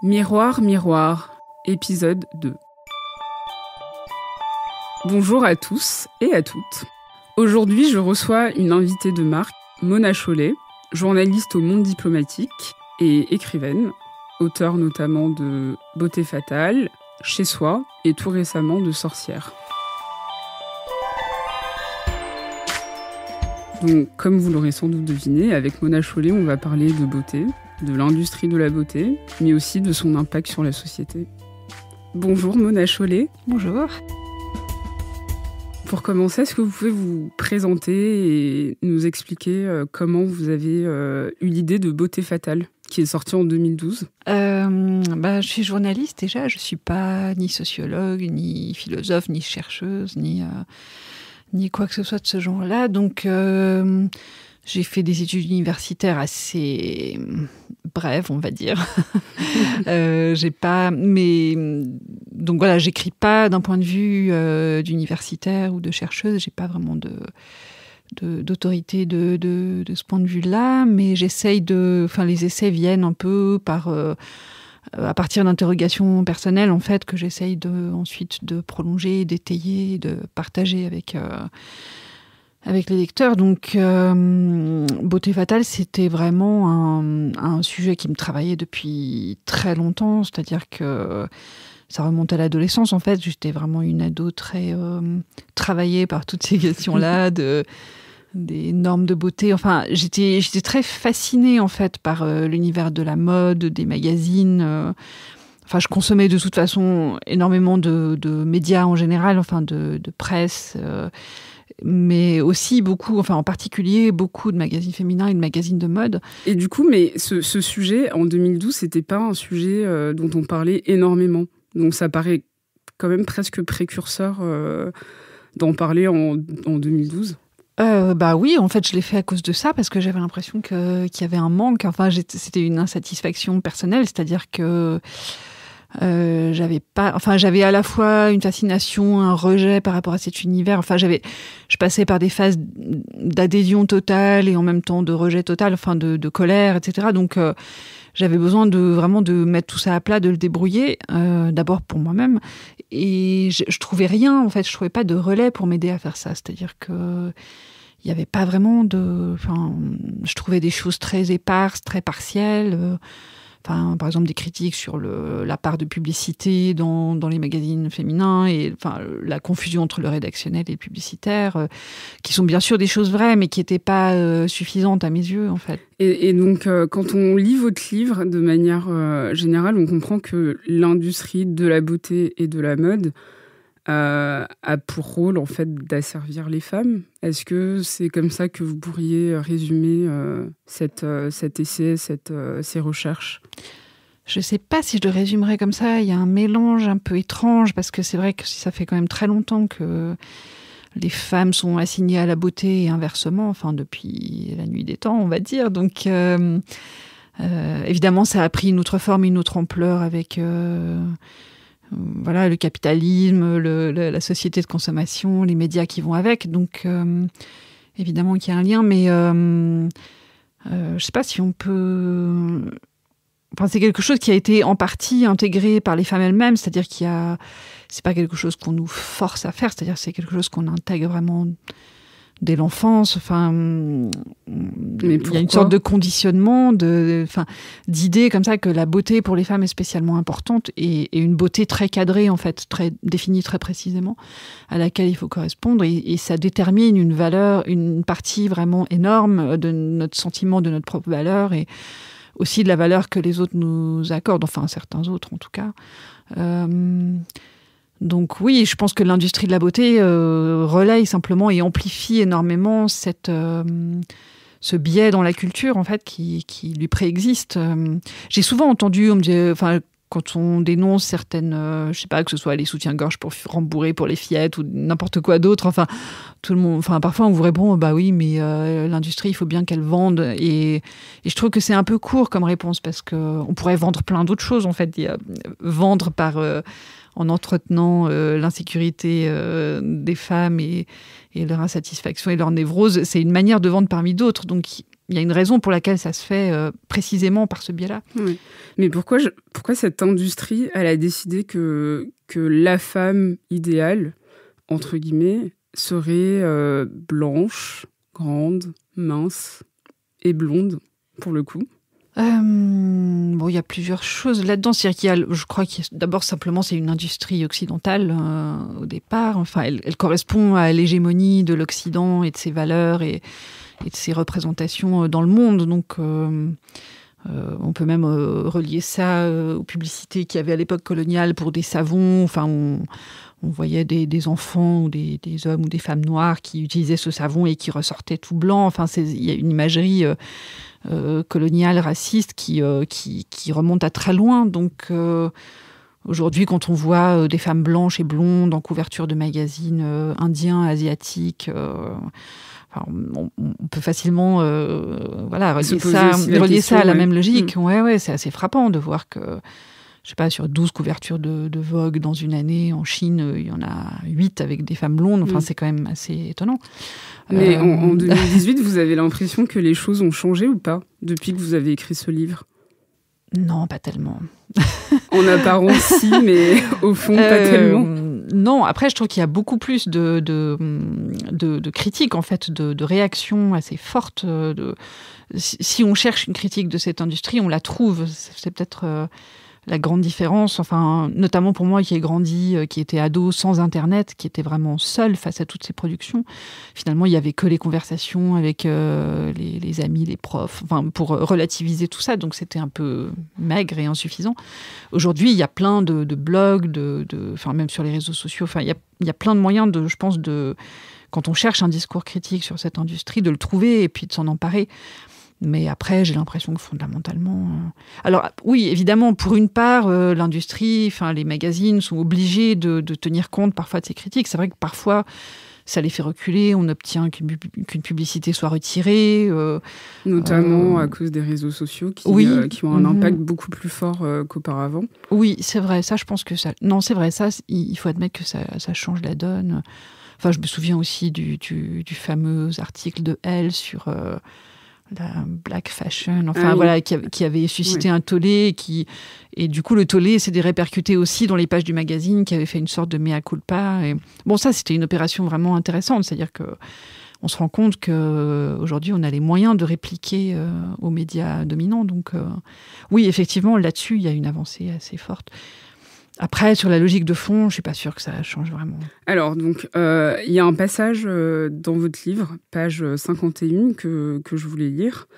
Miroir, miroir, épisode 2. Bonjour à tous et à toutes. Aujourd'hui, je reçois une invitée de marque, Mona Chollet, journaliste au Monde diplomatique et écrivaine, auteure notamment de Beauté fatale, Chez soi et tout récemment de Sorcière. Donc, comme vous l'aurez sans doute deviné, avec Mona Chollet, on va parler de beauté, de l'industrie de la beauté, mais aussi de son impact sur la société. Bonjour Mona Chollet. Bonjour. Pour commencer, est-ce que vous pouvez vous présenter et nous expliquer comment vous avez eu l'idée de Beauté fatale, qui est sortie en 2012 ? Je suis journaliste déjà, je ne suis pas ni sociologue, ni philosophe, ni chercheuse, ni quoi que ce soit de ce genre-là. Donc, j'ai fait des études universitaires assez brèves, on va dire. Donc voilà, j'écris pas d'un point de vue d'universitaire ou de chercheuse. J'ai pas vraiment d'autorité de ce point de vue-là, mais les essais viennent un peu à partir d'interrogations personnelles, en fait, que j'essaye ensuite de prolonger, d'étayer, de partager avec les lecteurs. Donc, Beauté fatale, c'était vraiment un sujet qui me travaillait depuis très longtemps, c'est-à-dire que ça remonte à l'adolescence, en fait. J'étais vraiment une ado très travaillée par toutes ces questions-là, des normes de beauté. Enfin, j'étais très fascinée, en fait, par l'univers de la mode, des magazines. Je consommais de toute façon énormément de médias en général, de presse, mais aussi en particulier beaucoup de magazines féminins et de magazines de mode. Et du coup, mais ce sujet, en 2012, c'était pas un sujet dont on parlait énormément. Donc ça paraît quand même presque précurseur d'en parler en 2012. Oui, en fait, je l'ai fait à cause de ça, parce que j'avais l'impression qu'il y avait un manque. C'était une insatisfaction personnelle, c'est-à-dire que j'avais à la fois une fascination, un rejet par rapport à cet univers. Je passais par des phases d'adhésion totale et en même temps de rejet total, de colère, etc. Donc, j'avais besoin de mettre tout ça à plat, de le débrouiller, d'abord pour moi-même. Et je trouvais rien, en fait, je trouvais pas de relais pour m'aider à faire ça. C'est-à-dire que il y avait pas vraiment je trouvais des choses très éparses, très partielles. Par exemple, des critiques sur la part de publicité dans les magazines féminins et la confusion entre le rédactionnel et le publicitaire, qui sont bien sûr des choses vraies, mais qui n'étaient pas suffisantes à mes yeux, en fait. Et donc, quand on lit votre livre, de manière générale, on comprend que l'industrie de la beauté et de la mode a pour rôle, en fait, d'asservir les femmes. Est-ce que c'est comme ça que vous pourriez résumer cet essai, ces recherches ? Je ne sais pas si je le résumerais comme ça. Il y a un mélange un peu étrange, parce que c'est vrai que ça fait quand même très longtemps que les femmes sont assignées à la beauté et inversement, depuis la nuit des temps, on va dire. Donc, évidemment, ça a pris une autre forme, une autre ampleur avec le capitalisme, la société de consommation, les médias qui vont avec. Donc, évidemment qu'il y a un lien, mais je ne sais pas si on peut... c'est quelque chose qui a été en partie intégré par les femmes elles-mêmes, c'est-à-dire c'est pas quelque chose qu'on nous force à faire, c'est-à-dire que c'est quelque chose qu'on intègre vraiment dès l'enfance. Il y a une sorte de conditionnement, d'idée comme ça que la beauté pour les femmes est spécialement importante et une beauté très cadrée, en fait, très définie très précisément, à laquelle il faut correspondre, et ça détermine une valeur, une partie vraiment énorme de notre sentiment de notre propre valeur et aussi de la valeur que les autres nous accordent, certains autres en tout cas. Donc oui, je pense que l'industrie de la beauté relaye simplement et amplifie énormément ce biais dans la culture, en fait, qui lui préexiste. J'ai souvent entendu, on me dit, quand on dénonce certaines, je sais pas, que ce soit les soutiens-gorge pour rembourrer pour les fillettes ou n'importe quoi d'autre, tout le monde, parfois on vous répond, bah oui, mais l'industrie, il faut bien qu'elle vende, et je trouve que c'est un peu court comme réponse, parce que on pourrait vendre plein d'autres choses, en fait, vendre en entretenant l'insécurité des femmes et leur insatisfaction et leur névrose, c'est une manière de vendre parmi d'autres. Donc il y a une raison pour laquelle ça se fait précisément par ce biais-là. Oui. Mais pourquoi cette industrie, elle a décidé que la femme idéale, entre guillemets, serait blanche, grande, mince et blonde, pour le coup? Il y a plusieurs choses là-dedans. C'est-à-dire je crois d'abord, simplement, c'est une industrie occidentale au départ. Enfin, elle correspond à l'hégémonie de l'Occident et de ses valeurs et de ses représentations dans le monde. Donc, on peut même relier ça aux publicités qu'il y avait à l'époque coloniale pour des savons. Enfin, on voyait des enfants ou des hommes ou des femmes noires qui utilisaient ce savon et qui ressortaient tout blanc. Enfin, il y a une imagerie coloniale, raciste qui remonte à très loin. Donc, aujourd'hui, quand on voit des femmes blanches et blondes en couverture de magazines indiens, asiatiques... on peut facilement relier ça à la même logique. Ouais, c'est assez frappant de voir que, je sais pas, sur 12 couvertures de Vogue dans une année, en Chine, il y en a 8 avec des femmes blondes. Enfin, c'est quand même assez étonnant. Mais en 2018, vous avez l'impression que les choses ont changé ou pas, depuis que vous avez écrit ce livre? Non, pas tellement. En apparence, si, mais au fond, pas tellement. Non, après, je trouve qu'il y a beaucoup plus de critiques, en fait, de réactions assez fortes. Si on cherche une critique de cette industrie, on la trouve. C'est peut-être la grande différence. Enfin, notamment pour moi, qui ai grandi, qui était ado sans Internet, qui était vraiment seul face à toutes ces productions. Finalement, il n'y avait que les conversations avec les amis, les profs, enfin, pour relativiser tout ça. Donc, c'était un peu maigre et insuffisant. Aujourd'hui, il y a plein de blogs, enfin, même sur les réseaux sociaux. Enfin, il y a plein de moyens, je pense, quand on cherche un discours critique sur cette industrie, de le trouver et puis de s'en emparer. Mais après, j'ai l'impression que fondamentalement... Alors oui, évidemment, pour une part, l'industrie, enfin, les magazines sont obligés de tenir compte parfois de ces critiques. C'est vrai que parfois, ça les fait reculer. On obtient qu'une publicité soit retirée. Notamment à cause des réseaux sociaux qui ont un impact beaucoup plus fort qu'auparavant. Oui, c'est vrai. Ça, je pense que ça... Non, c'est vrai. Ça, il faut admettre que ça change la donne. Enfin, je me souviens aussi du fameux article de Elle sur... la black fashion, enfin voilà, qui avait suscité un tollé, et du coup le tollé s'est répercuté aussi dans les pages du magazine, qui avait fait une sorte de mea culpa. Et bon, ça c'était une opération vraiment intéressante, c'est-à-dire que on se rend compte que aujourd'hui on a les moyens de répliquer aux médias dominants. Donc oui, effectivement, là-dessus il y a une avancée assez forte. Après, sur la logique de fond, je ne suis pas sûre que ça change vraiment. Alors, donc, il y a un passage dans votre livre, page 51, que je voulais lire.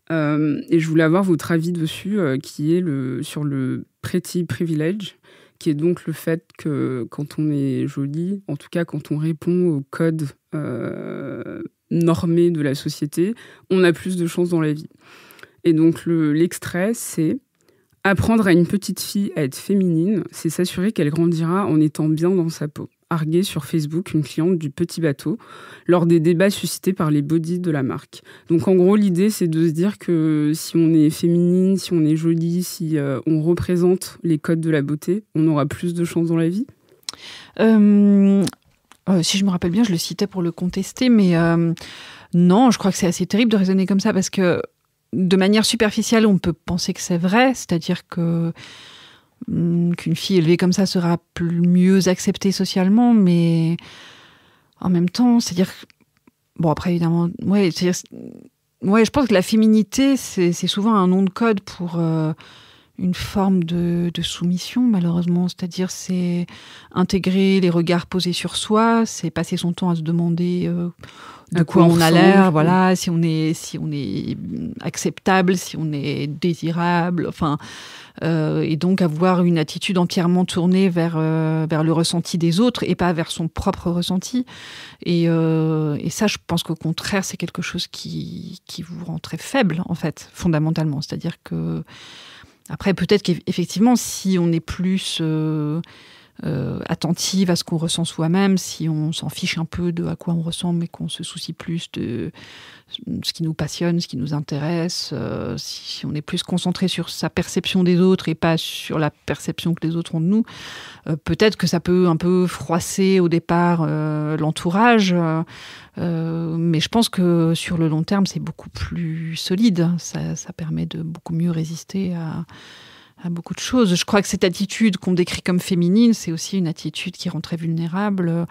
Et je voulais avoir votre avis dessus, qui est sur le pretty privilege, qui est donc le fait que quand on est jolie, en tout cas quand on répond aux codes normés de la société, on a plus de chances dans la vie. Et donc, l'extrait, c'est... Apprendre à une petite fille à être féminine, c'est s'assurer qu'elle grandira en étant bien dans sa peau. Arguée sur Facebook une cliente du Petit Bateau lors des débats suscités par les bodys de la marque. Donc en gros, l'idée, c'est de se dire que si on est féminine, si on est jolie, si on représente les codes de la beauté, on aura plus de chances dans la vie. Si je me rappelle bien, je le citais pour le contester, mais non, je crois que c'est assez terrible de raisonner comme ça, parce que de manière superficielle, on peut penser que c'est vrai, c'est-à-dire qu'une fille élevée comme ça sera mieux acceptée socialement, mais en même temps, c'est-à-dire... Bon, après, évidemment, je pense que la féminité, c'est souvent un nom de code pour une forme de soumission, malheureusement. C'est-à-dire, c'est intégrer les regards posés sur soi, c'est passer son temps à se demander... de quoi on a l'air, voilà, si on est acceptable, si on est désirable, enfin, et donc avoir une attitude entièrement tournée vers le ressenti des autres et pas vers son propre ressenti. Et ça, je pense qu'au contraire, c'est quelque chose qui vous rend très faible, en fait, fondamentalement. C'est-à-dire que après, peut-être qu'effectivement, si on est plus attentive à ce qu'on ressent soi-même, si on s'en fiche un peu de à quoi on ressemble, mais qu'on se soucie plus de ce qui nous passionne, ce qui nous intéresse, si on est plus concentré sur sa perception des autres et pas sur la perception que les autres ont de nous, peut-être que ça peut un peu froisser au départ l'entourage, mais je pense que sur le long terme, c'est beaucoup plus solide. Ça permet de beaucoup mieux résister à beaucoup de choses. Je crois que cette attitude qu'on décrit comme féminine, c'est aussi une attitude qui rend très vulnérable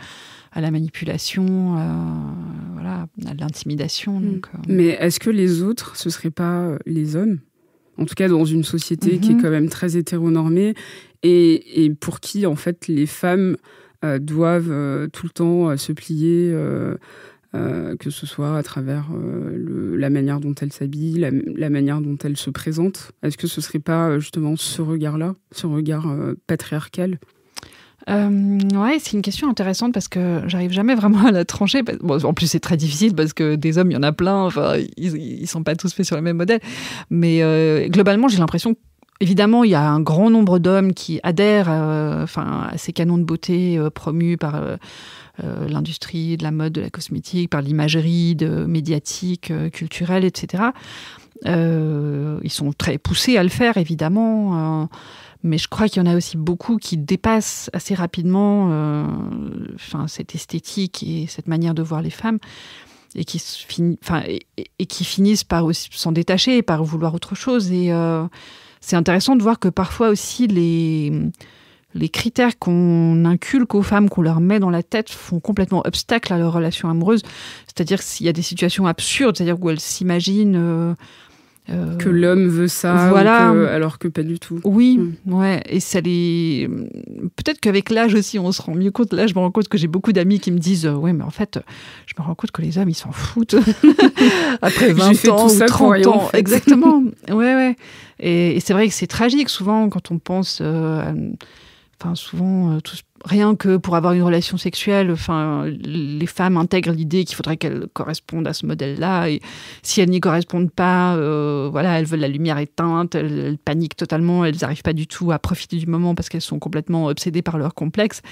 à la manipulation, à l'intimidation. Donc, Mais est-ce que les autres, ce ne seraient pas les hommes ? En tout cas, dans une société qui est quand même très hétéronormée et pour qui, en fait, les femmes doivent tout le temps se plier, que ce soit à travers la manière dont elles s'habillent, la manière dont elles se présentent. Est-ce que ce ne serait pas justement ce regard-là, ce regard patriarcal ? Ouais, c'est une question intéressante parce que j'arrive jamais vraiment à la trancher. Bon, en plus, c'est très difficile parce que des hommes, il y en a plein. Enfin, ils sont pas tous faits sur le même modèle. Mais globalement, j'ai l'impression évidemment, il y a un grand nombre d'hommes qui adhèrent à ces canons de beauté promus par l'industrie de la mode, de la cosmétique, par l'imagerie médiatique, culturelle, etc. Ils sont très poussés à le faire, évidemment. Mais je crois qu'il y en a aussi beaucoup qui dépassent assez rapidement cette esthétique et cette manière de voir les femmes et qui finissent par aussi s'en détacher et par vouloir autre chose. Et c'est intéressant de voir que parfois aussi les critères qu'on inculque aux femmes, qu'on leur met dans la tête, font complètement obstacle à leur relation amoureuse. C'est-à-dire qu'il y a des situations absurdes, c'est-à-dire où elles s'imaginent... que l'homme veut ça, voilà. alors que pas du tout. Oui, ouais. Et ça les... Peut-être qu'avec l'âge aussi, on se rend mieux compte. Là, je me rends compte que j'ai beaucoup d'amis qui me disent ouais, mais en fait, je me rends compte que les hommes, ils s'en foutent. Après 20 ans ou 30 ans. Exactement. Ouais. Et c'est vrai que c'est tragique, souvent, quand on pense... rien que pour avoir une relation sexuelle, les femmes intègrent l'idée qu'il faudrait qu'elles correspondent à ce modèle-là. Et si elles n'y correspondent pas, elles veulent la lumière éteinte, elles paniquent totalement, elles n'arrivent pas du tout à profiter du moment parce qu'elles sont complètement obsédées par leur complexe.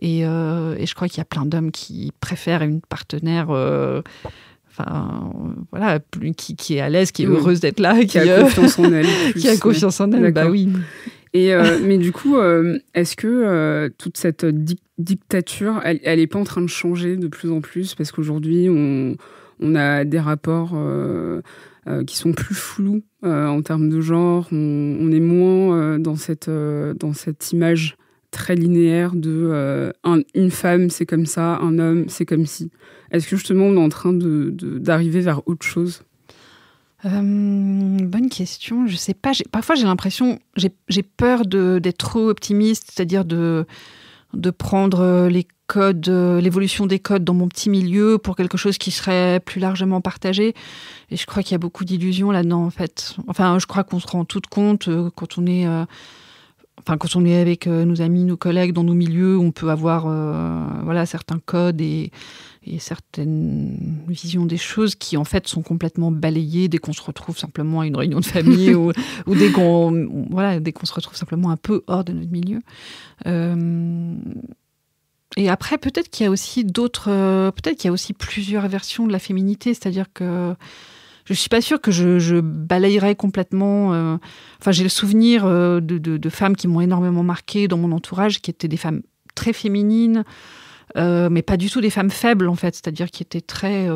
Et je crois qu'il y a plein d'hommes qui préfèrent une partenaire... qui est à l'aise, qui est heureuse d'être là, qui a confiance en elle. Qui a confiance en elle, bah oui. Et mais du coup, est-ce que toute cette dictature, elle est pas en train de changer de plus en plus ? Parce qu'aujourd'hui, on a des rapports qui sont plus flous en termes de genre. On est moins dans cette image très linéaire de une femme, c'est comme ça, un homme, c'est comme si. Est-ce que justement, on est en train d'arriver vers autre chose ? Bonne question. Je sais pas. Parfois, j'ai l'impression, j'ai peur d'être trop optimiste, c'est-à-dire de prendre les codes, l'évolution des codes dans mon petit milieu pour quelque chose qui serait plus largement partagé. Et je crois qu'il y a beaucoup d'illusions là-dedans, en fait. Enfin, je crois qu'on se rend toutes compte quand on est avec nos amis, nos collègues dans nos milieux, on peut avoir certains codes et certaines visions des choses qui en fait sont complètement balayées dès qu'on se retrouve simplement à une réunion de famille ou dès qu'on se retrouve simplement un peu hors de notre milieu. Et après, peut-être qu'il y a aussi plusieurs versions de la féminité, c'est-à-dire que je suis pas sûre que je balayerais complètement. J'ai le souvenir de femmes qui m'ont énormément marquée dans mon entourage, qui étaient des femmes très féminines, mais pas du tout des femmes faibles en fait, c'est-à-dire qui étaient très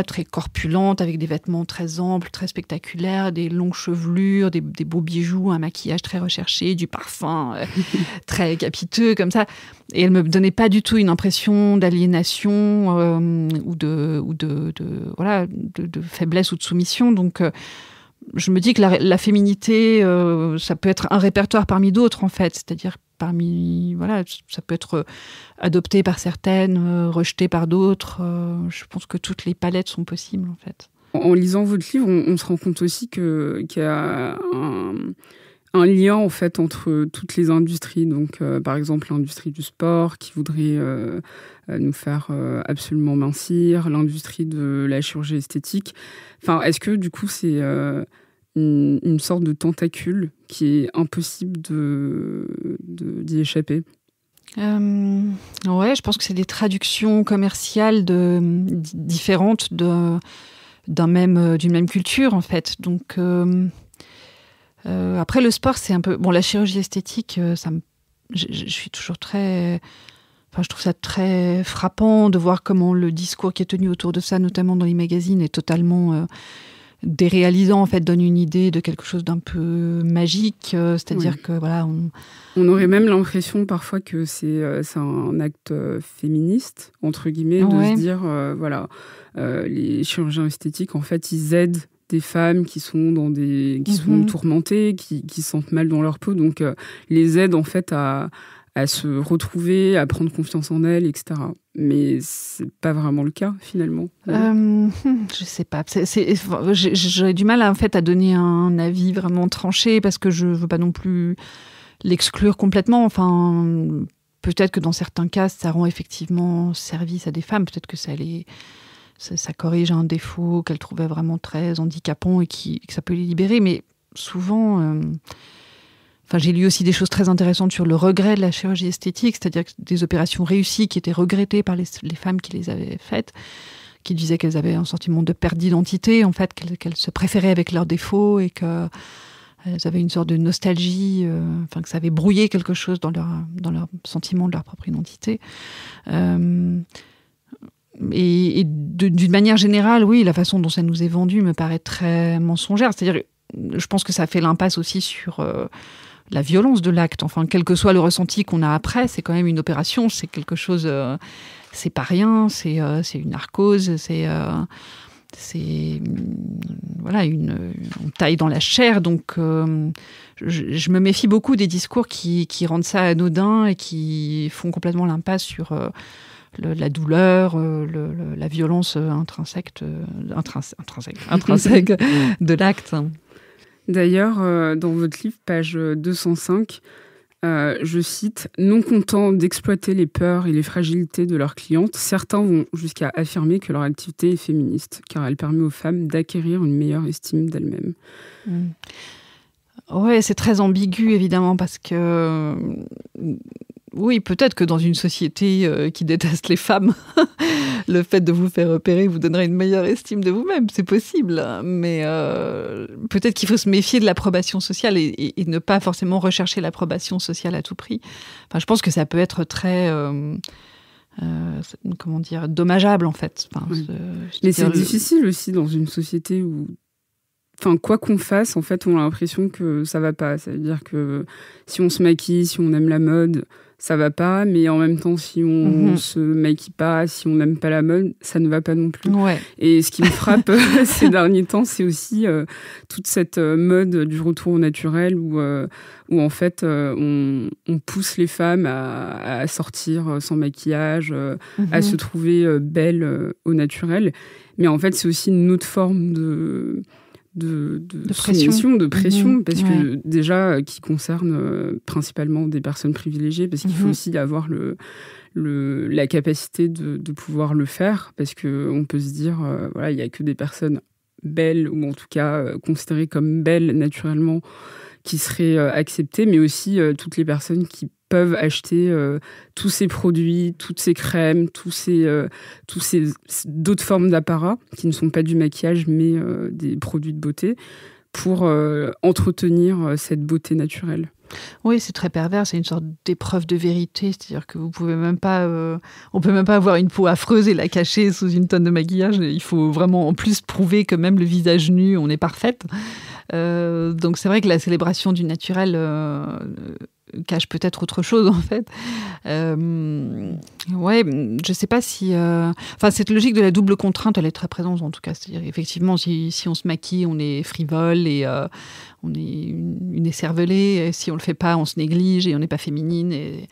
très corpulentes, avec des vêtements très amples, très spectaculaires, des longues chevelures, des beaux bijoux, un maquillage très recherché, du parfum très capiteux comme ça. Et elles me donnaient pas du tout une impression d'aliénation ou de faiblesse ou de soumission. Donc je me dis que la féminité, ça peut être un répertoire parmi d'autres en fait, c'est-à-dire ça peut être adopté par certaines, rejeté par d'autres. Je pense que toutes les palettes sont possibles, en fait. En lisant votre livre, on se rend compte aussi qu'il y a un lien, en fait, entre toutes les industries. Donc, par exemple, l'industrie du sport qui voudrait nous faire absolument mincir, l'industrie de la chirurgie esthétique. Enfin, est-ce que, du coup, c'est une sorte de tentacule qui est impossible d'y échapper. Ouais, je pense que c'est des traductions commerciales différentes d'une même culture, en fait. Donc, après, le sport, c'est un peu... Bon, la chirurgie esthétique, je suis toujours très... Enfin, je trouve ça très frappant de voir comment le discours qui est tenu autour de ça, notamment dans les magazines, est totalement déréalisant, en fait, donne une idée de quelque chose d'un peu magique. C'est-à-dire que, voilà... On aurait même l'impression parfois que c'est un acte féministe, entre guillemets, de se dire, les chirurgiens esthétiques, en fait, ils aident des femmes qui sont sont tourmentées, qui se sentent mal dans leur peau, donc les aident en fait à se retrouver, à prendre confiance en elles, etc. Mais c'est pas vraiment le cas, finalement. Je sais pas. J'aurais du mal, en fait, à donner un avis vraiment tranché, parce que je veux pas non plus l'exclure complètement. Enfin, peut-être que dans certains cas, ça rend effectivement service à des femmes. Peut-être que ça corrige un défaut qu'elles trouvaient vraiment très handicapant et que ça peut les libérer. Mais souvent... j'ai lu aussi des choses très intéressantes sur le regret de la chirurgie esthétique, c'est-à-dire des opérations réussies qui étaient regrettées par les femmes qui les avaient faites, qui disaient qu'elles avaient un sentiment de perte d'identité, en fait, qu'elles se préféraient avec leurs défauts et qu'elles avaient une sorte de nostalgie, que ça avait brouillé quelque chose dans leur sentiment de leur propre identité. Et d'une manière générale, oui, la façon dont ça nous est vendu me paraît très mensongère. C'est-à-dire, je pense que ça fait l'impasse aussi sur la violence de l'acte. Enfin, quel que soit le ressenti qu'on a après, c'est quand même une opération, c'est quelque chose... c'est pas rien, c'est une narcose, on taille dans la chair. Donc, je me méfie beaucoup des discours qui rendent ça anodin et qui font complètement l'impasse sur... la douleur, la violence intrinsèque de l'acte. D'ailleurs, dans votre livre, page 205, je cite « Non contents d'exploiter les peurs et les fragilités de leurs clientes, certains vont jusqu'à affirmer que leur activité est féministe, car elle permet aux femmes d'acquérir une meilleure estime d'elles-mêmes. » Ouais, c'est très ambigu, évidemment, parce que... Oui, peut-être que dans une société qui déteste les femmes, le fait de vous faire opérer vous donnerait une meilleure estime de vous-même, c'est possible. Mais peut-être qu'il faut se méfier de l'approbation sociale et ne pas forcément rechercher l'approbation sociale à tout prix. Enfin, je pense que ça peut être très... dommageable, en fait. Oui. Mais c'est difficile aussi dans une société où... Enfin, quoi qu'on fasse, en fait, on a l'impression que ça va pas. Ça veut dire que si on se maquille, si on aime la mode, ça va pas. Mais en même temps, si on se maquille pas, si on n'aime pas la mode, ça ne va pas non plus. Ouais. Et ce qui me frappe ces derniers temps, c'est aussi toute cette mode du retour au naturel où en fait, on pousse les femmes à sortir sans maquillage, à se trouver belles au naturel. Mais en fait, c'est aussi une autre forme de pression, parce que déjà qui concerne principalement des personnes privilégiées, parce qu'il faut aussi avoir la capacité de pouvoir le faire, parce qu'on peut se dire, il n'y a que des personnes belles, ou en tout cas considérées comme belles naturellement, qui seraient acceptées, mais aussi toutes les personnes qui peuvent acheter tous ces produits, toutes ces crèmes, tous ces d'autres formes d'apparat qui ne sont pas du maquillage mais des produits de beauté pour entretenir cette beauté naturelle. Oui, c'est très pervers, c'est une sorte d'épreuve de vérité, c'est-à-dire que vous pouvez même pas, on peut même pas avoir une peau affreuse et la cacher sous une tonne de maquillage. Il faut vraiment en plus prouver que même le visage nu, on est parfaite. Donc c'est vrai que la célébration du naturel cache peut-être autre chose, en fait. Ouais, je sais pas si... cette logique de la double contrainte, elle est très présente, en tout cas. C'est-à-dire, effectivement, si on se maquille, on est frivole et on est une écervelée. Et si on le fait pas, on se néglige et on n'est pas féminine. Et...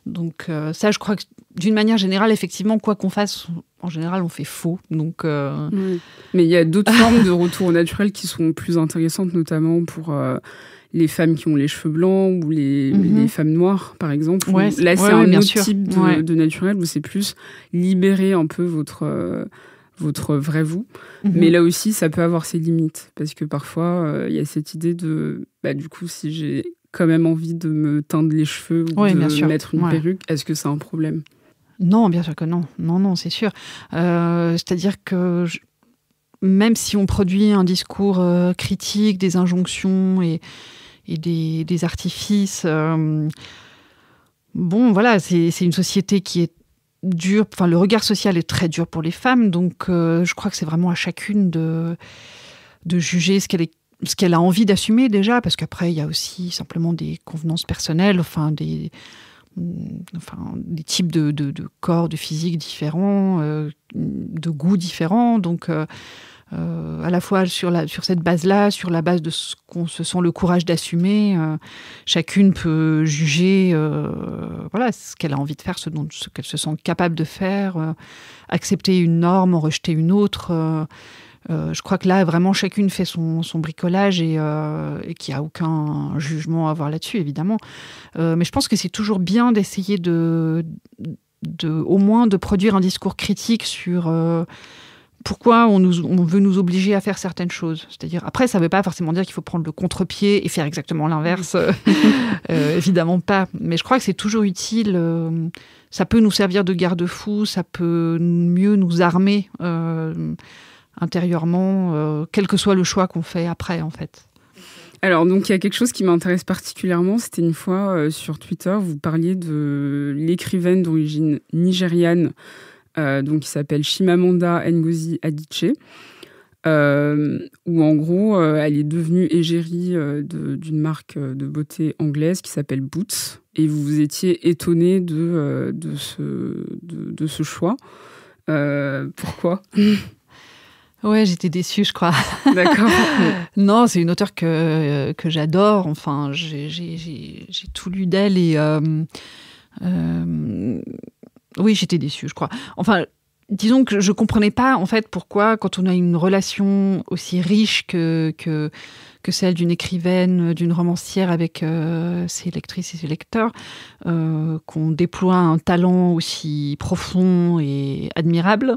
Donc ça, je crois que d'une manière générale, effectivement, quoi qu'on fasse, en général, on fait faux. Donc, oui. Mais il y a d'autres formes de retour au naturel qui sont plus intéressantes, notamment pour les femmes qui ont les cheveux blancs ou les femmes noires, par exemple. Ouais, là, c'est un autre type de naturel où c'est plus libérer un peu votre vrai vous. Mais là aussi, ça peut avoir ses limites. Parce que parfois, il y a cette idée de, du coup, si j'ai quand même envie de me teindre les cheveux ou de mettre une perruque, est-ce que c'est un problème ? Non, bien sûr que non. Non, c'est sûr. C'est-à-dire que même si on produit un discours critique, des injonctions et des artifices, voilà, c'est une société qui est dure. Enfin, le regard social est très dur pour les femmes, donc je crois que c'est vraiment à chacune de juger ce qu'elle a envie d'assumer déjà, parce qu'après, il y a aussi simplement des convenances personnelles, des types de corps, de physique différents, de goûts différents. Donc, à la fois sur cette base-là, sur la base de ce qu'on se sent le courage d'assumer, chacune peut juger ce qu'elle a envie de faire, ce qu'elle se sent capable de faire, accepter une norme, en rejeter une autre. Je crois que là, vraiment, chacune fait son bricolage et qu'il n'y a aucun jugement à avoir là-dessus, évidemment. Mais je pense que c'est toujours bien d'essayer au moins de produire un discours critique sur pourquoi on veut nous obliger à faire certaines choses. C'est-à-dire, après, ça ne veut pas forcément dire qu'il faut prendre le contre-pied et faire exactement l'inverse. Évidemment pas. Mais je crois que c'est toujours utile. Ça peut nous servir de garde-fou, ça peut mieux nous armer intérieurement, quel que soit le choix qu'on fait après, en fait. Alors, donc, il y a quelque chose qui m'intéresse particulièrement. C'était une fois sur Twitter, vous parliez de l'écrivaine d'origine nigériane, qui s'appelle Chimamanda Ngozi Adichie, où en gros, elle est devenue égérie d'une marque de beauté anglaise qui s'appelle Boots, et vous étiez étonné de ce choix. Pourquoi ? Ouais, j'étais déçue, je crois. D'accord. Non, c'est une auteure que j'adore. Enfin, j'ai tout lu d'elle et oui, j'étais déçue, je crois. Enfin, disons que je comprenais pas en fait pourquoi, quand on a une relation aussi riche que celle d'une écrivaine, d'une romancière avec ses lectrices et ses lecteurs, qu'on déploie un talent aussi profond et admirable,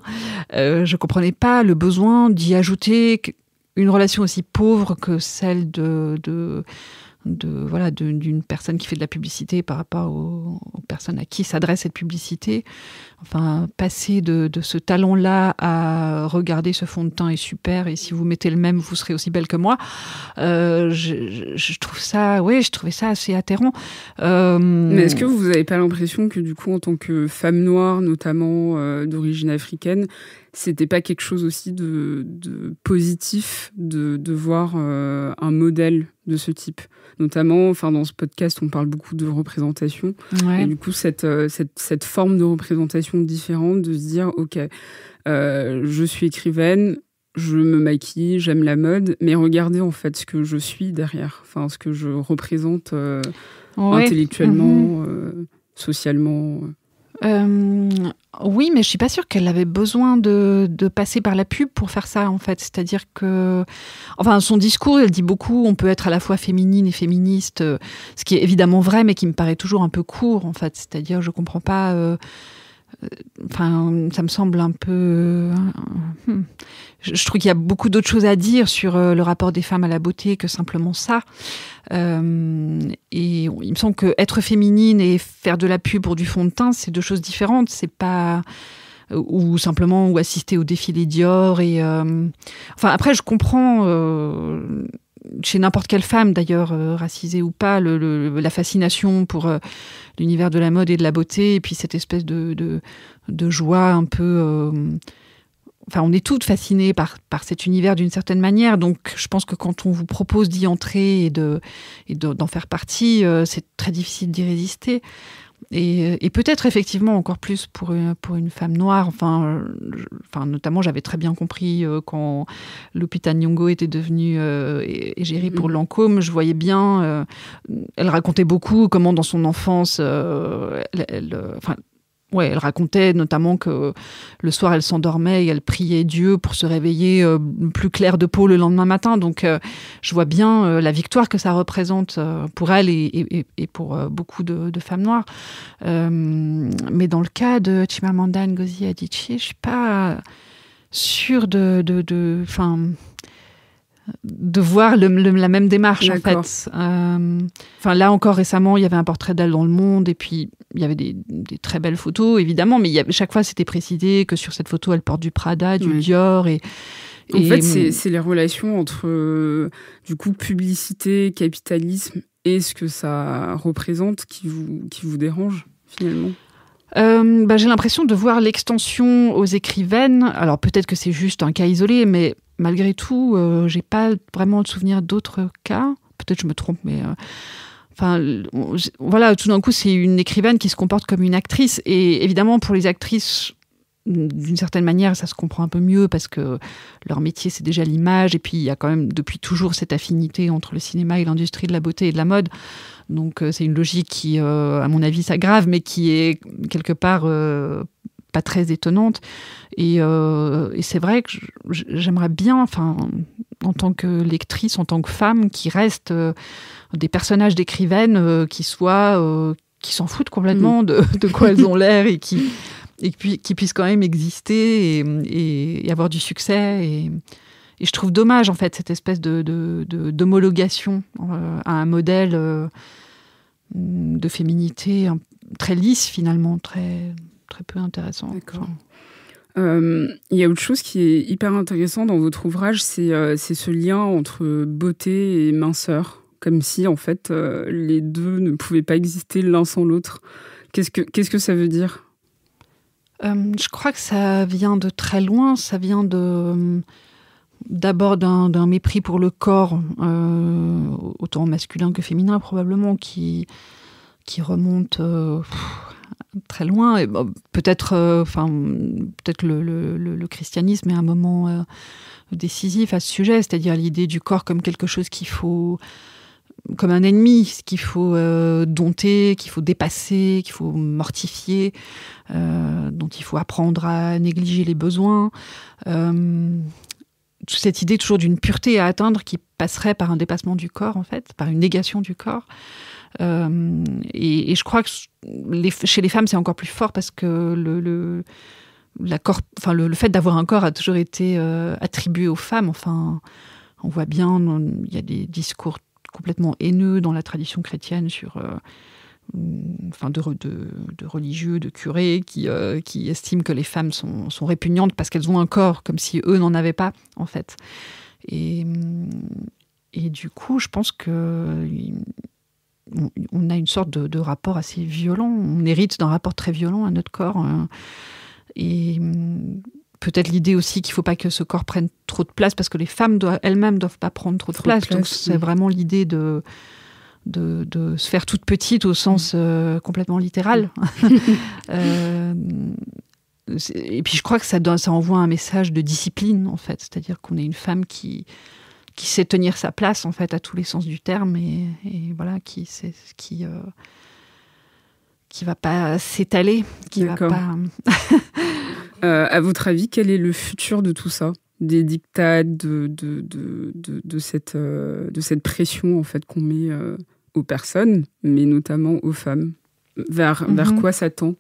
je comprenais pas le besoin d'y ajouter une relation aussi pauvre que celle d'une personne qui fait de la publicité par rapport aux personnes à qui s'adresse cette publicité. Enfin, passer de ce talent-là à regarder ce fond de teint est super, et si vous mettez le même, vous serez aussi belle que moi. Je trouvais ça assez atterrant. Mais est-ce que vous n'avez pas l'impression que du coup, en tant que femme noire, notamment d'origine africaine, c'était pas quelque chose aussi de positif de voir un modèle de ce type ? Notamment, dans ce podcast, on parle beaucoup de représentation. Ouais. Et du coup, cette forme de représentation différente, de se dire, OK, je suis écrivaine, je me maquille, j'aime la mode, mais regardez en fait ce que je suis derrière, ce que je représente intellectuellement, socialement. Oui, mais je suis pas sûre qu'elle avait besoin de passer par la pub pour faire ça, en fait. C'est-à-dire que, son discours, elle dit beaucoup, on peut être à la fois féminine et féministe, ce qui est évidemment vrai, mais qui me paraît toujours un peu court, en fait. C'est-à-dire, je comprends pas. Ça me semble un peu. Je trouve qu'il y a beaucoup d'autres choses à dire sur le rapport des femmes à la beauté que simplement ça. Et il me semble que être féminine et faire de la pub pour du fond de teint, c'est deux choses différentes. C'est pas ou assister au défilé Dior et après je comprends chez n'importe quelle femme d'ailleurs, racisée ou pas, la fascination pour l'univers de la mode et de la beauté, et puis cette espèce de joie un peu. On est toutes fascinées par cet univers d'une certaine manière, donc je pense que quand on vous propose d'y entrer et d'en faire partie, c'est très difficile d'y résister. Et peut-être effectivement encore plus pour une femme noire. Notamment, j'avais très bien compris quand Lupita Nyong'o était devenue égérie pour Lancôme. Je voyais bien, elle racontait beaucoup comment dans son enfance, elle racontait notamment que le soir, elle s'endormait et elle priait Dieu pour se réveiller plus claire de peau le lendemain matin. Donc, je vois bien la victoire que ça représente pour elle et pour beaucoup de femmes noires. Mais dans le cas de Chimamanda Ngozi Adichie, je suis pas sûre de voir la même démarche, D'accord. en fait. Là encore récemment, il y avait un portrait d'elle dans Le Monde, et puis il y avait des très belles photos, évidemment, mais chaque fois c'était précisé que sur cette photo, elle porte du Prada, du Dior, En fait, c'est les relations entre du coup publicité, capitalisme et ce que ça représente qui vous dérange finalement. J'ai l'impression de voir l'extension aux écrivaines. Alors peut-être que c'est juste un cas isolé, mais malgré tout, j'ai pas vraiment le souvenir d'autres cas. Peut-être je me trompe, mais voilà, tout d'un coup, c'est une écrivaine qui se comporte comme une actrice. Et évidemment, pour les actrices, d'une certaine manière, ça se comprend un peu mieux parce que leur métier, c'est déjà l'image. Et puis, il y a quand même depuis toujours cette affinité entre le cinéma et l'industrie de la beauté et de la mode. Donc, c'est une logique qui, à mon avis, s'aggrave, mais qui est quelque part pas très étonnante. Et c'est vrai que j'aimerais bien, en tant que lectrice, en tant que femme, qui restent des personnages d'écrivaines qui s'en foutent complètement de quoi elles ont l'air et qui puissent quand même exister et avoir du succès. Et je trouve dommage, en fait, cette espèce d'homologation à un modèle de féminité très lisse, finalement, très, très peu intéressant. D'accord. Il y a autre chose qui est hyper intéressant dans votre ouvrage, c'est ce lien entre beauté et minceur. Comme si, en fait, les deux ne pouvaient pas exister l'un sans l'autre. Qu'est-ce que ça veut dire ? Je crois que ça vient de très loin. Ça vient d'abord d'un mépris pour le corps, autant masculin que féminin probablement, qui remonte très loin. Et, peut-être le christianisme est un moment décisif à ce sujet, c'est-à-dire l'idée du corps comme quelque chose qu'il faut, comme un ennemi, qu'il faut dompter, qu'il faut dépasser, qu'il faut mortifier, dont il faut apprendre à négliger les besoins. Cette idée toujours d'une pureté à atteindre qui passerait par un dépassement du corps, en fait, par une négation du corps. Et je crois que chez les femmes, c'est encore plus fort parce que le fait d'avoir un corps a toujours été attribué aux femmes. Enfin, on voit bien, il y a des discours complètement haineux dans la tradition chrétienne sur de religieux, de curés qui estiment que les femmes sont répugnantes parce qu'elles ont un corps, comme si eux n'en avaient pas, en fait. Et du coup, je pense que on a une sorte de rapport assez violent. On hérite d'un rapport très violent à notre corps. Et peut-être l'idée aussi qu'il ne faut pas que ce corps prenne trop de place parce que les femmes elles-mêmes ne doivent pas prendre trop de place. Donc c'est vraiment l'idée de se faire toute petite au sens complètement littéral. Et puis je crois que ça envoie un message de discipline, en fait. C'est-à-dire qu'on est une femme qui sait tenir sa place, en fait, à tous les sens du terme, et voilà, qui va pas s'étaler, qui D'accord. va pas... À votre avis, quel est le futur de tout ça ? Des dictats, de cette pression, en fait, qu'on met aux personnes, mais notamment aux femmes. Vers quoi ça tend,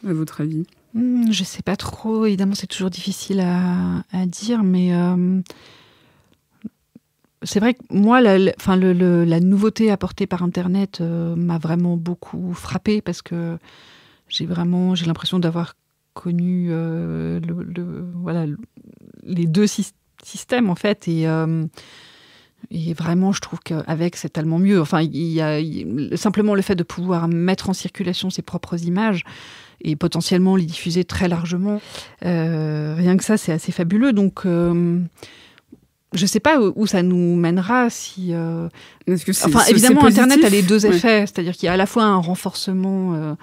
à votre avis ? Je sais pas trop. Évidemment, c'est toujours difficile à dire, mais c'est vrai que moi, la nouveauté apportée par Internet m'a vraiment beaucoup frappée parce que j'ai l'impression d'avoir connu les deux systèmes, en fait, et vraiment, je trouve qu'avec, c'est tellement mieux. Enfin, il y a simplement le fait de pouvoir mettre en circulation ses propres images et potentiellement les diffuser très largement. Rien que ça, c'est assez fabuleux. Donc, je ne sais pas où ça nous mènera. Évidemment, c'est Internet positif, a les deux effets. C'est-à-dire qu'il y a à la fois un renforcement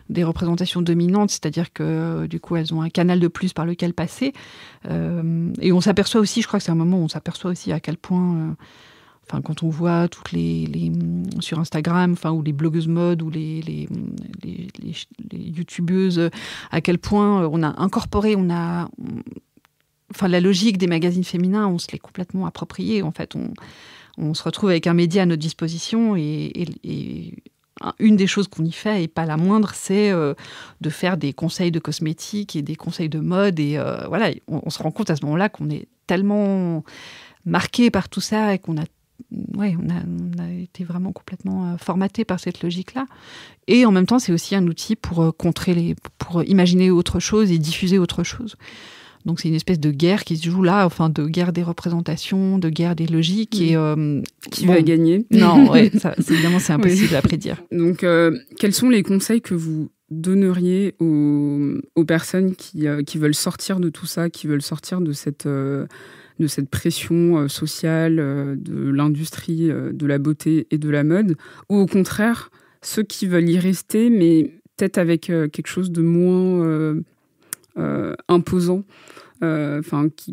des représentations dominantes, c'est-à-dire que du coup, elles ont un canal de plus par lequel passer. Et on s'aperçoit aussi, je crois que c'est un moment où on s'aperçoit aussi à quel point... quand on voit toutes les sur Instagram, ou les blogueuses mode ou les youtubeuses, à quel point on a incorporé, la logique des magazines féminins, on se l'est complètement appropriée. En fait, on se retrouve avec un média à notre disposition et une des choses qu'on y fait, et pas la moindre, c'est de faire des conseils de cosmétiques et des conseils de mode. Et voilà, on se rend compte à ce moment-là qu'on est tellement marqué par tout ça et qu'on a on a été vraiment complètement formaté par cette logique-là. Et en même temps, c'est aussi un outil pour pour imaginer autre chose et diffuser autre chose. Donc c'est une espèce de guerre qui se joue là, enfin de guerre des représentations, de guerre des logiques. Et, qui va gagner? Non, évidemment, c'est impossible à prédire. Donc, quels sont les conseils que vous donneriez aux personnes qui veulent sortir de tout ça, qui veulent sortir de cette pression sociale, de l'industrie de la beauté et de la mode, ou au contraire, ceux qui veulent y rester, mais peut-être avec quelque chose de moins imposant,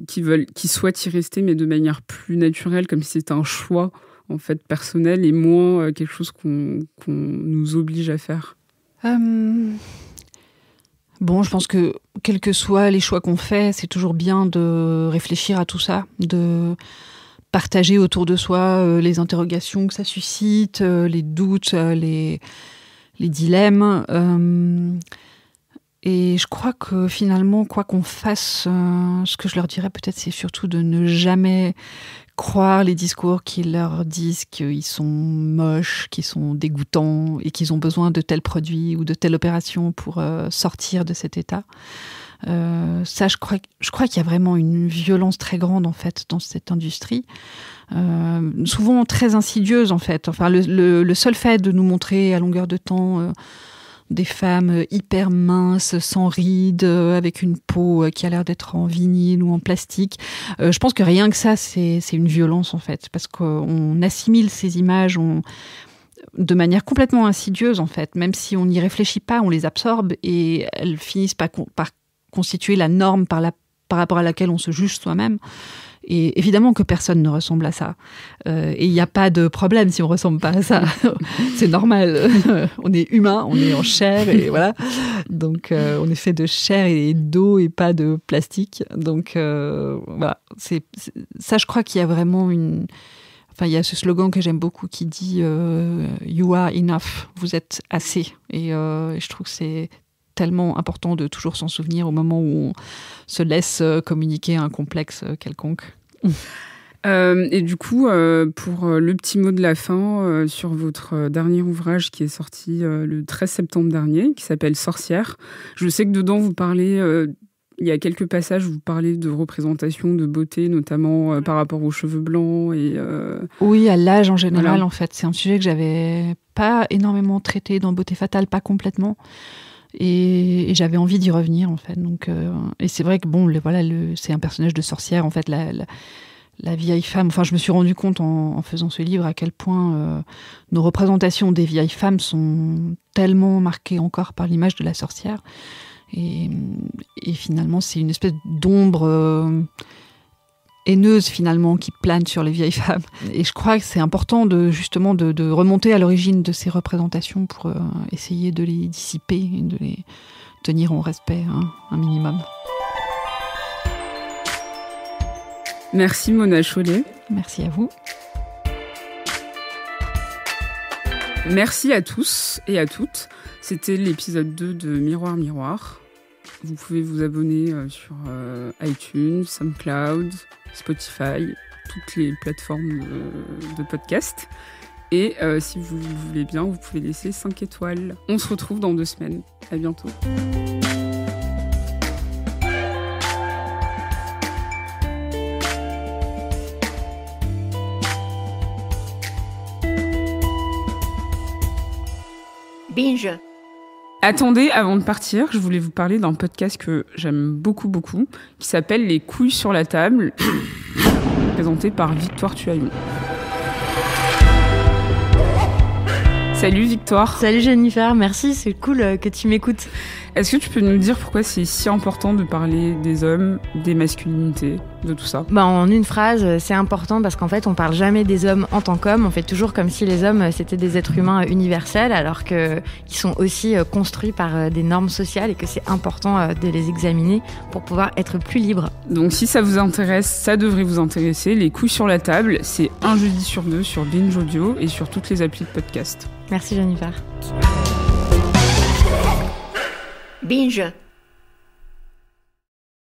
qui souhaitent y rester, mais de manière plus naturelle, comme si c'était un choix en fait personnel et moins quelque chose qu'on nous oblige à faire. Bon, je pense que quels que soient les choix qu'on fait, c'est toujours bien de réfléchir à tout ça, de partager autour de soi les interrogations que ça suscite, les doutes, les dilemmes. Et je crois que finalement, quoi qu'on fasse, ce que je leur dirais peut-être, c'est surtout de ne jamais croire les discours qui leur disent qu'ils sont moches, qu'ils sont dégoûtants et qu'ils ont besoin de tel produit ou de telle opération pour sortir de cet état. Ça, je crois qu'il y a vraiment une violence très grande en fait dans cette industrie, souvent très insidieuse en fait. Enfin, le seul fait de nous montrer à longueur de temps des femmes hyper minces, sans rides, avec une peau qui a l'air d'être en vinyle ou en plastique. Je pense que rien que ça, c'est une violence en fait, parce qu'on assimile ces images de manière complètement insidieuse en fait. Même si on n'y réfléchit pas, on les absorbe et elles finissent par constituer la norme par rapport à laquelle on se juge soi-même. Et évidemment que personne ne ressemble à ça. Et il n'y a pas de problème si on ne ressemble pas à ça. C'est normal. On est humain, on est en chair, et voilà. Donc, on est fait de chair et d'eau et pas de plastique. Donc, voilà. Ça, je crois qu'il y a vraiment Enfin, il y a ce slogan que j'aime beaucoup qui dit « You are enough », vous êtes assez. Et je trouve que c'est tellement important de toujours s'en souvenir au moment où on se laisse communiquer un complexe quelconque. Et du coup, pour le petit mot de la fin, sur votre dernier ouvrage qui est sorti le 13 septembre dernier, qui s'appelle « Sorcière », je sais que dedans, vous parlez... il y a quelques passages où vous parlez de représentation, de beauté, notamment par rapport aux cheveux blancs. Oui, à l'âge en général, voilà. En fait. C'est un sujet que j'avais pas énormément traité dans Beauté fatale, pas complètement. Et j'avais envie d'y revenir, en fait. Donc, et c'est vrai que, c'est un personnage de sorcière, en fait, la vieille femme. Enfin, je me suis rendu compte en faisant ce livre à quel point nos représentations des vieilles femmes sont tellement marquées encore par l'image de la sorcière. Et finalement, c'est une espèce d'ombre haineuse, finalement, qui plane sur les vieilles femmes. Et je crois que c'est important de remonter à l'origine de ces représentations pour essayer de les dissiper et de les tenir en respect, un minimum. Merci Mona Chollet. Merci à vous. Merci à tous et à toutes. C'était l'épisode 2 de Miroir Miroir. Vous pouvez vous abonner sur iTunes, SoundCloud, Spotify, toutes les plateformes de podcast. Et si vous voulez bien, vous pouvez laisser 5 étoiles. On se retrouve dans 2 semaines. À bientôt. Binge. Attendez, avant de partir, je voulais vous parler d'un podcast que j'aime beaucoup, beaucoup, qui s'appelle Les couilles sur la table, présenté par Victoire Tuaillon. Salut Victoire. Salut Jennifer, merci, c'est cool que tu m'écoutes. Est-ce que tu peux nous dire pourquoi c'est si important de parler des hommes, des masculinités, de tout ça ? En une phrase, c'est important parce qu'en fait, on parle jamais des hommes en tant qu'hommes. On fait toujours comme si les hommes, c'était des êtres humains universels, alors qu'ils sont aussi construits par des normes sociales et que c'est important de les examiner pour pouvoir être plus libres. Donc si ça vous intéresse, ça devrait vous intéresser. Les couilles sur la table, c'est un jeudi sur 2 sur Binge Audio et sur toutes les applis de podcast. Merci Jennifer. Binge.